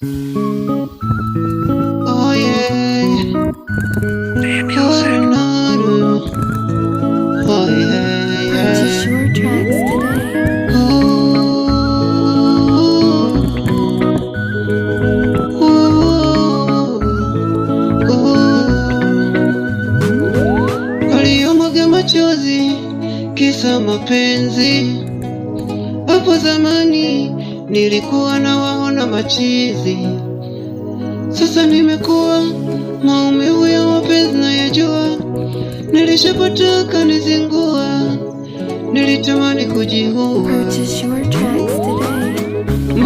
Oh yeah. Coronado. Oh yeah, Purchase yeah. your tracks today. Waliomwaga machozi kisa mapenzi. Hapo zamani nilikuwa na waona machizi, sasa nimekuwa maumivu ya mapenzi na yajua. Nilishapata kanizingua, nilitamani kujiua. Purchase your tracks today.